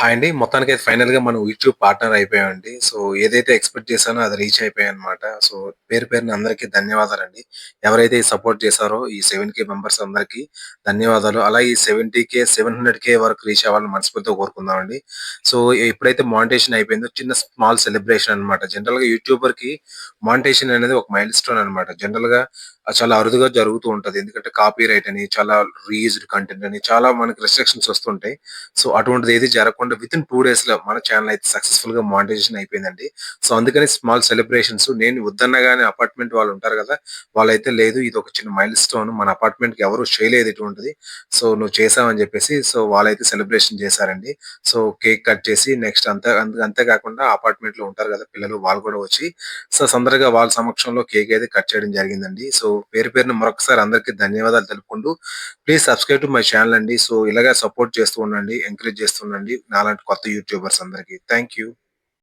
Hi అండి. మొత్తానికైతే ఫైనల్‌గా మనం యూట్యూబ్ పార్ట్నర్ అయిపోయామండి. సో, ఏదైతే ఎక్స్‌పెక్ట్ చేశానో అది రీచ్ అయిపోయానన్నమాట. సో, పేరు పేరున అందరికీ ధన్యవాదాలండి. ఎవరైతే ఈ సపోర్ట్ చేశారో ఈ 7,000 మెంబర్స్ అందరికీ ధన్యవాదాలు. అలాగే ఈ 70,000, 700,000 వరకు రీచ్ అవ్వాలని మనస్ఫూర్తిగా కోరుకుందామండి. సో, ఎప్పుడైతే మానిటైజేషన్ అయిపోయిందో చిన్న స్మాల్ సెలబ్రేషన్ అన్నమాట. జనరల్‌గా యూట్యూబర్‌కి మానిటైజేషన్ అనేది ఒక మైల్ స్టోన్ అన్నమాట. జనరల్‌గా చాలా అరుదుగా జరుగుతూ ఉంటది. ఎందుకంటే కాపీరైట్ అని, చాలా రీయూజ్డ్ కంటెంట్ అని చాలా మనకి రిస్ట్రిక్షన్స్ వస్తుంటాయి. సో, అటువంటిది ఏది జరగకుండా వితిన్ 2 డేస్‌లో మన ఛానెల్ అయితే సక్సెస్‌ఫుల్‌గా మానిటైజేషన్ అయిపోయిందండి. సో, అందుకని స్మాల్ సెలబ్రేషన్స్ నేను వద్దన్నా గాని అపార్ట్‌మెంట్ వాళ్ళు ఉంటారు గదా! వాళ్ళైతే లేదు ఇదొక చిన్న మైల్ స్టోన్ మన అపార్ట్‌మెంట్‌కి ఎవరు చేయలేదు ఇటువంటిది. సో, నువ్వు చేసావని జెప్పేసి సో, వాళ్ళైతే సెలబ్రేషన్ చేశారండి. సో, కేక్ కట్ చేసి నెక్స్ట్ అంతే కాకుండా అపార్ట్‌మెంట్‌లో ఉంటారు గదా! పిల్లలు వాళ్ళు గూడా వచ్చి సో, సందడిగా వాళ్ళ సమక్షంలో కేక్ అయితే కట్ చేయడం జరిగిందండి. సో, పేరు పేరున మరొకసారి అందరికీ ధన్యవాదాలు తెలుపుకుంటూ please subscribe to my channel అండి. సో, ఇలాగే సపోర్ట్ చేస్తూ ఉండండి. ఎంకరేజ్ చేస్తూ ఉండండి. నాలాంటి కొత్త యూట్యూబర్స్ అందరికి. Thank you.